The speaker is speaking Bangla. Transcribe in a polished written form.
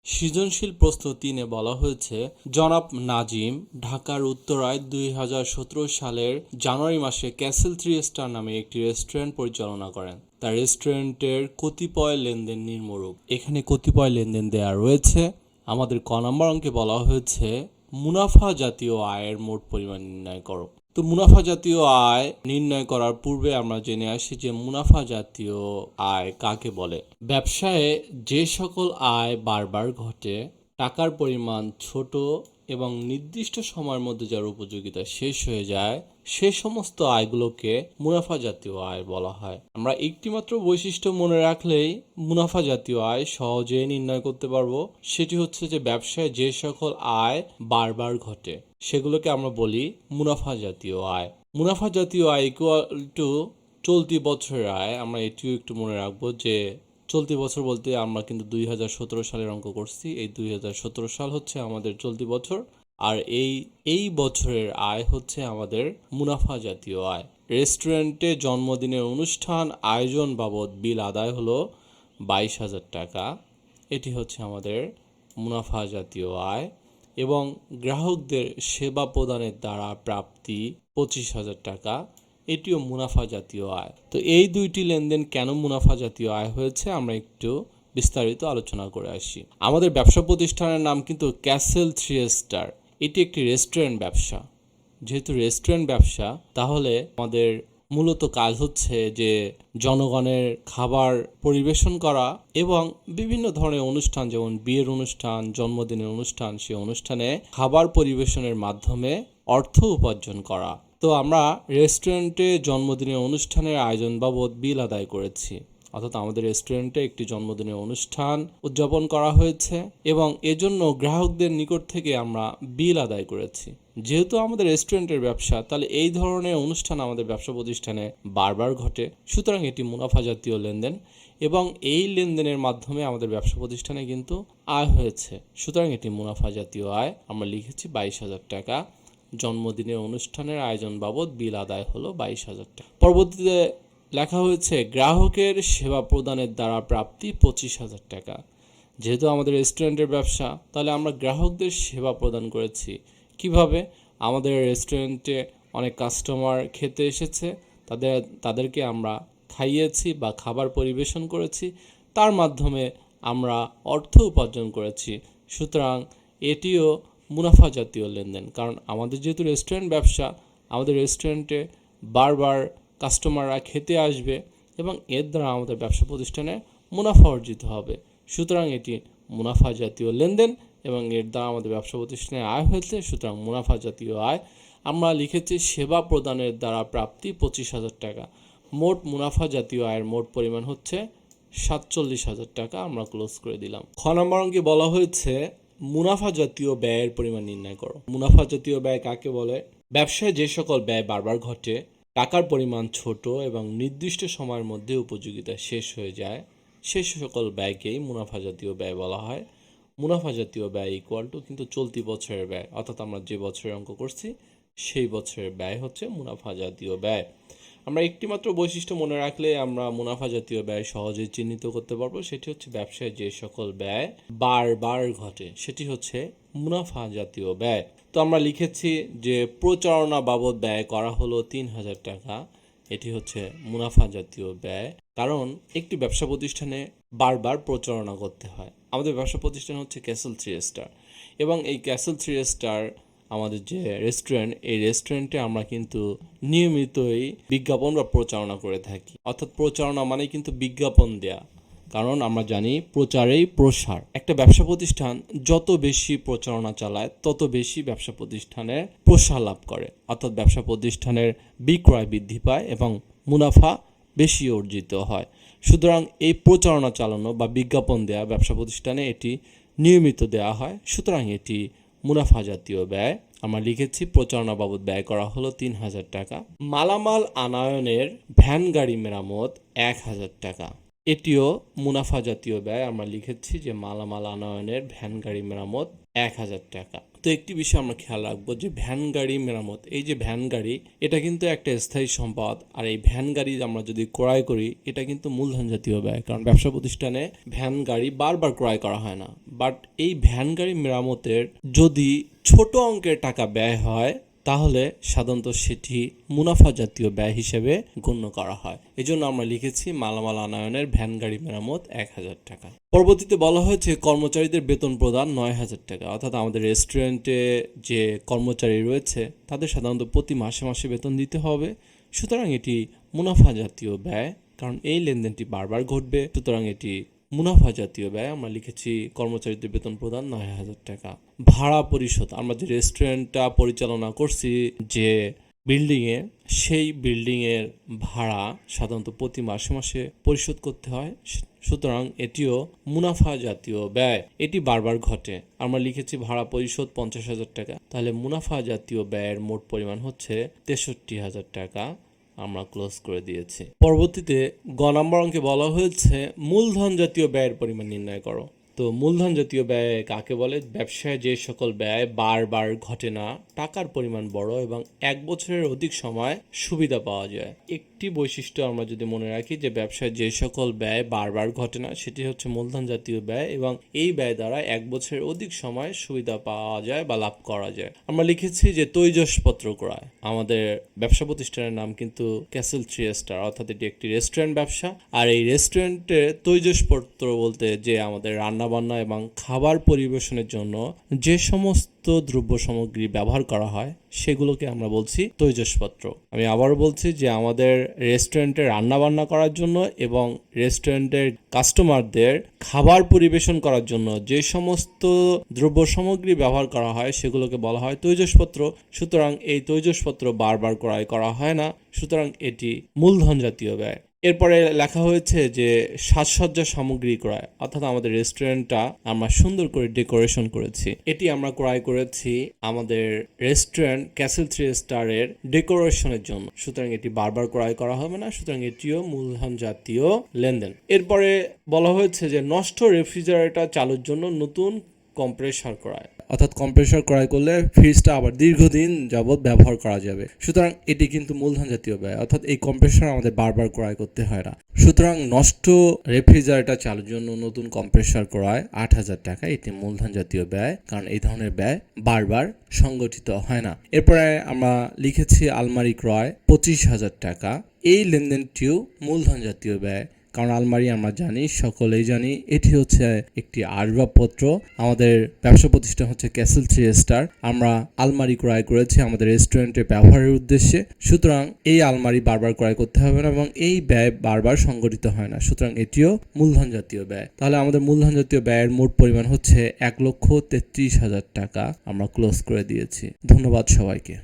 সৃজনশীল প্রশ্ন 3-এ বলা হয়েছে, জনাব নাজিম ঢাকার উত্তরায় 2017 সালের জানুয়ারি মাসে ক্যাসেল 3 স্টার নামে একটি রেস্টুরেন্ট পরিচালনা করেন। তার রেস্টুরেন্টের কতিপয় লেনদেন নিম্নরূপ। এখানে কতিপয় লেনদেন দেয়া রয়েছে। আমাদের ক নম্বর অঙ্কে বলা হয়েছে মুনাফা জাতীয় আয়ের মোট পরিমাণ নির্ণয় করো। তো মুনাফা জাতীয় আয় নির্ণয় করার পূর্বে আমরা জেনে আসি যে মুনাফা জাতীয় আয় কাকে বলে। ব্যবসায়ে যে সকল আয় বারবার ঘটে, টাকার পরিমাণ ছোট এবং নির্দিষ্ট সময়ের মধ্যে যার উপযোগিতা শেষ হয়ে যায়, সে সমস্ত আয়গুলোকে মুনাফা জাতীয় আয় বলা হয়। আমরা একটিমাত্র বৈশিষ্ট্য মনে রাখলেই মুনাফা জাতীয় আয় সহজেই নির্ণয় করতে পারবো। সেটি হচ্ছে যে ব্যবসায় যে সকল আয় বারবার ঘটে সেগুলোকে আমরা বলি মুনাফা জাতীয় আয়। মুনাফা জাতীয় আয় ইকুয়াল টু চলতি বছরের আয়। আমরা এটিও একটু মনে রাখবো যে চলতি বছর বলতে আমরা কিন্তু 2017 সালের অঙ্ক করছি। এই 2017 সাল হচ্ছে আমাদের চলতি বছর, আর এই বছরের আয় হচ্ছে আমাদের মুনাফা জাতীয় আয়। রেস্টুরেন্টে জন্মদিনের অনুষ্ঠান আয়োজন বাবদ বিল আদায় হলো 22,000 টাকা। এটি হচ্ছে আমাদের মুনাফা জাতীয় আয়। এবং গ্রাহকদের সেবা প্রদানের দ্বারা প্রাপ্তি 25,000 টাকা, এটিও মুনাফা জাতীয় আয়। তো এই দুইটি লেনদেন কেন মুনাফা জাতীয় আয় হয়েছে আমরা একটু বিস্তারিত আলোচনা করে আসি। আমাদের ব্যবসা প্রতিষ্ঠানের নাম কিন্তু ক্যাসেল 3 স্টার। এটি একটি রেস্টুরেন্ট ব্যবসা। যেহেতু রেস্টুরেন্ট ব্যবসা, তাহলে আমাদের মূলত কাজ হচ্ছে যে জনগণের খাবার পরিবেশন করা এবং বিভিন্ন ধরনের অনুষ্ঠান, যেমন বিয়ের অনুষ্ঠান, জন্মদিনের অনুষ্ঠান, সেই অনুষ্ঠানে খাবার পরিবেশনের মাধ্যমে অর্থ উপার্জন করা। তো আমরা রেস্টুরেন্টে জন্মদিনের অনুষ্ঠানের আয়োজন বাবদ বিল আদায় করেছি, অর্থাৎ আমাদের রেস্টুরেন্টে একটি জন্মদিনের অনুষ্ঠান উদযাপন করা হয়েছে এবং এজন্য গ্রাহকদের নিকট থেকে আমরা বিল আদায় করেছি। যেহেতু আমাদের রেস্টুরেন্টের ব্যবসা, তাহলে এই ধরনের অনুষ্ঠান আমাদের ব্যবসা প্রতিষ্ঠানে বারবার ঘটে, সুতরাং এটি মুনাফা জাতীয় লেনদেন এবং এই লেনদেনের মাধ্যমে আমাদের ব্যবসা প্রতিষ্ঠানে কিন্তু আয় হয়েছে, সুতরাং এটি মুনাফা জাতীয় আয়। আমরা লিখেছি 22,000 টাকা। জন্মদিনের অনুষ্ঠানের আয়োজন বাবদ বিল আদায় হলো 22,000 টাকা। পরবর্তীতে লেখা হয়েছে গ্রাহকের সেবা প্রদানের দ্বারা প্রাপ্তি 25,000 টাকা। যেহেতু আমাদের রেস্টুরেন্টের ব্যবসা, তাহলে আমরা গ্রাহকদের সেবা প্রদান করেছি। কিভাবে? আমাদের রেস্টুরেন্টে অনেক কাস্টমার খেতে এসেছে, তাদেরকে আমরা খাইয়েছি বা খাবার পরিবেশন করেছি, তার মাধ্যমে আমরা অর্থ উপার্জন করেছি, সুতরাং এটিও মুনাফা জাতীয় লেনদেন। কারণ আমাদের যেহেতু রেস্টুরেন্ট ব্যবসা, আমাদের রেস্টুরেন্টে বারবার কাস্টমাররা খেতে আসবে এবং এর দ্বারা আমাদের ব্যবসা প্রতিষ্ঠানে মুনাফা অর্জিত হবে, সুতরাং এটি মুনাফা জাতীয় লেনদেন এবং এর দ্বারা আমাদের ব্যবসা প্রতিষ্ঠানে আয় হয়েছে, সুতরাং মুনাফা জাতীয় আয়। আমরা লিখেছি সেবা প্রদানের দ্বারা প্রাপ্তি 25,000 টাকা। মোট মুনাফা জাতীয় আয়ের মোট পরিমাণ হচ্ছে 47,000 টাকা। আমরা ক্লোজ করে দিলাম। খ নম্বর অঙ্কে বলা হয়েছে মুনাফা জাতীয় ব্যয়ের পরিমাণ নির্ণয় করো। মুনাফা জাতীয় ব্যয় কাকে বলে? ব্যবসায় যে সকল ব্যয় বারবার ঘটে, টাকার পরিমাণ ছোট এবং নির্দিষ্ট সময়ের মধ্যে উপযোগিতা শেষ হয়ে যায়, সেই সকল ব্যয়কেই মুনাফা জাতীয় ব্যয় বলা হয়। মুনাফা জাতীয় ব্যয় ইকুয়াল টু কিন্তু চলতি বছরের ব্যয়, অর্থাৎ আমরা যে বছরের অঙ্ক করছি সেই বছরের ব্যয় হচ্ছে মুনাফা জাতীয় ব্যয়। আমরা একটিমাত্র বৈশিষ্ট্য মনে রাখলে আমরা মুনাফা জাতীয় ব্যয় সহজেই চিহ্নিত করতে পারবো। সেটি হচ্ছে ব্যবসায় যে সকল ব্যয় বারবার ঘটে, সেটি হচ্ছে মুনাফা জাতীয় ব্যয়। তো আমরা লিখেছি যে প্রচারণা বাবদ ব্যয় করা হলো 3,000 টাকা। এটি হচ্ছে মুনাফা জাতীয় ব্যয়, কারণ একটি ব্যবসা প্রতিষ্ঠানে বারবার প্রচারণা করতে হয়। আমাদের ব্যবসা প্রতিষ্ঠান হচ্ছে ক্যাসেল 3 স্টার এবং এই ক্যাসেল 3 স্টার আমাদের যে রেস্টুরেন্ট, এই রেস্টুরেন্টে আমরা কিন্তু নিয়মিতই বিজ্ঞাপন বা প্রচারণা করে থাকি। অর্থাৎ প্রচারণা মানে কিন্তু বিজ্ঞাপন দেয়া, কারণ আমরা জানি প্রচারেই প্রসার। একটা ব্যবসা প্রতিষ্ঠান যত বেশি প্রচারণা চালায় তত বেশি ব্যবসা প্রতিষ্ঠানের প্রসার লাভ করে, অর্থাৎ ব্যবসা প্রতিষ্ঠানের বিক্রয় বৃদ্ধি পায় এবং মুনাফা বেশি অর্জিত হয়। সুতরাং এই প্রচারণা চালানো বা বিজ্ঞাপন দেয়া ব্যবসা প্রতিষ্ঠানে এটি নিয়মিত দেওয়া হয়, সুতরাং এটি মুনাফা জাতীয় ব্যয়। আমরা লিখেছি প্রচারণা বাবদ ব্যয় করা হলো 3,000 টাকা। মালামাল আনয়নের ভ্যান গাড়ি মেরামত 1,000 টাকা। এটিও মুনাফা জাতীয় ব্যয়। আমরা লিখেছি যে মালামাল আনয়নের ভ্যান গাড়ি মেরামত 1,000 টাকা। তো একটি বিষয় আমরা খেয়াল রাখবো যে ভ্যান গাড়ি মেরামত, এই যে ভ্যান গাড়ি এটা কিন্তু একটা স্থায়ী সম্পদ। আর এই ভ্যান গাড়ি আমরা যদি ক্রয় করি এটা কিন্তু মূলধন জাতীয় ব্যয়, কারণ ব্যবসা প্রতিষ্ঠানে ভ্যান গাড়ি বারবার ক্রয় করা হয় না। বাট এই ভ্যান গাড়ি মেরামতের যদি ছোট অঙ্কের টাকা ব্যয় হয় তাহলে সাধারণত সেটি মুনাফা জাতীয় ব্যয় হিসেবে গণ্য করা হয়। এজন্য আমরা লিখেছি মালামাল আনয়নের ভ্যান গাড়ি মেরামত 1000 টাকা। পরবর্তীতে বলা হয়েছে কর্মচারীদের বেতন প্রদান 9000 টাকা। অর্থাৎ আমাদের রেস্টুরেন্টে যে কর্মচারী রয়েছে তাদের সাধারণত প্রতি মাসে মাসে বেতন দিতে হবে, সুতরাং এটি মুনাফা জাতীয় ব্যয়, কারণ এই লেনদেনটি বারবার ঘটবে, সুতরাং এটি মুনাফা জাতীয় ব্যয়। আমরা লিখেছি কর্মচারীদের বেতন প্রদান 9000 টাকা। ভাড়া পরিশোধ, আমরা যে রেস্টুরেন্টটা পরিচালনা করছি যে বিল্ডিংয়ে, সেই বিল্ডিংয়ের ভাড়া সাধারণত প্রতি মাসে মাসে পরিশোধ করতে হয়, সুতরাং এটিও মুনাফা জাতীয় ব্যয়, এটি বারবার ঘটে। আমরা লিখেছি ভাড়া পরিশোধ 50,000 টাকা, তাহলে মুনাফা জাতীয় ব্যয়ের মোট পরিমাণ হচ্ছে 63,000 টাকা। আমরা ক্লোজ করে দিয়েছি। পরবর্তীতে গ নম্বর অঙ্কে বলা হয়েছে মূলধন জাতীয় ব্যয়ের পরিমাণ নির্ণয় করো। তো মূলধন জাতীয় ব্যয় কাকে বলে? ব্যবসায় যে সকল ব্যয় বারবার ঘটে না, টাকার পরিমাণ বড় এবং 1 বছরের অধিক সময় সুবিধা পাওয়া যায়। একটি বৈশিষ্ট্য আমরা যদি মনে রাখি যে ব্যবসায় যে সকল ব্যয় বারবার ঘটে না সেটি হচ্ছে মূলধন জাতীয় ব্যয়, এবং এই ব্যয় দ্বারা 1 বছরের অধিক সময় সুবিধা পাওয়া যায় বা লাভ করা যায়। আমরা লিখেছি যে তৈজসপত্র ক্রয়। আমাদের ব্যবসা প্রতিষ্ঠানের নাম কিন্তু ক্যাসেল 3 স্টার, অর্থাৎ এটি একটি রেস্টুরেন্ট ব্যবসা। আর এই রেস্টুরেন্টে তৈজসপত্র বলতে যে আমাদের রান্নাবান্না এবং খাবার পরিবেশনের জন্য যে সমস্ত দ্রব্য সামগ্রী ব্যবহার করা হয় সেগুলোকে আমরা বলছি তৈজসপত্র। আমি আবারও বলছি যে আমাদের রেস্টুরেন্টে রান্নাবান্না করার জন্য এবং রেস্টুরেন্টের কাস্টমারদের খাবার পরিবেশন করার জন্য যে সমস্ত দ্রব্য সামগ্রী ব্যবহার করা হয় সেগুলোকে বলা হয় তৈজসপত্র। সুতরাং এই তৈজসপত্র বারবার ক্রয় করা হয় না, সুতরাং এটি মূলধন জাতীয় ব্যয়। এরপরে লেখা হয়েছে যে সাজসজ্জা সামগ্রী ক্রয়, অর্থাৎ আমাদের রেস্টুরেন্টটা আমরা সুন্দর করে ডেকোরেশন করেছি, এটি আমরা ক্রয় করেছি আমাদের রেস্টুরেন্ট ক্যাসেল 3 স্টারের ডেকোরেশনের জন্য, সুতরাং এটি বারবার ক্রয় করা হবে না, সুতরাং এটিও মূলধন জাতীয় লেনদেন। এরপরে বলা হয়েছে যে নষ্ট রেফ্রিজারেটর চালুর জন্য নতুন কম্প্রেসার ক্রয়, অর্থাৎ কম্প্রেসার ক্রয় করলে ফ্রিজটা আবার দীর্ঘদিন যাবত ব্যবহার করা যাবে, সুতরাং এটি কিন্তু মূলধন জাতীয় ব্যয়, অর্থাৎ এই কম্প্রেসার আমাদের বারবার ক্রয় করতে হয় না। সুতরাং নষ্ট রেফ্রিজারেটর চালুর জন্য নতুন কম্প্রেসার ক্রয় 8000 টাকা, এটি মূলধন জাতীয় ব্যয়, কারণ এই ধরনের ব্যয় বারবার সংগঠিত হয় না। এরপরে আমরা লিখেছি আলমারি ক্রয় 25,000 টাকা, এই লেনদেনটিও মূলধন জাতীয় ব্যয়, কারণ আলমারি আমরা জানি, সকলেই জানি, এটি হচ্ছে একটি আসবাবপত্র। আমাদের ব্যবসা প্রতিষ্ঠান হচ্ছে ক্যাসেল 3 স্টার, আমরা আলমারি ক্রয় করেছি আমাদের রেস্টুরেন্টে ব্যবহারের উদ্দেশ্যে, সুতরাং এই আলমারি বারবার ক্রয় করতে হবে না এবং এই ব্যয় বারবার সংগঠিত হয় না, সুতরাং এটিও মূলধন জাতীয় ব্যয়। তাহলে আমাদের মূলধন জাতীয় ব্যয়ের মোট পরিমাণ হচ্ছে 1,33,000 টাকা। আমরা ক্লোজ করে দিয়েছি। ধন্যবাদ সবাইকে।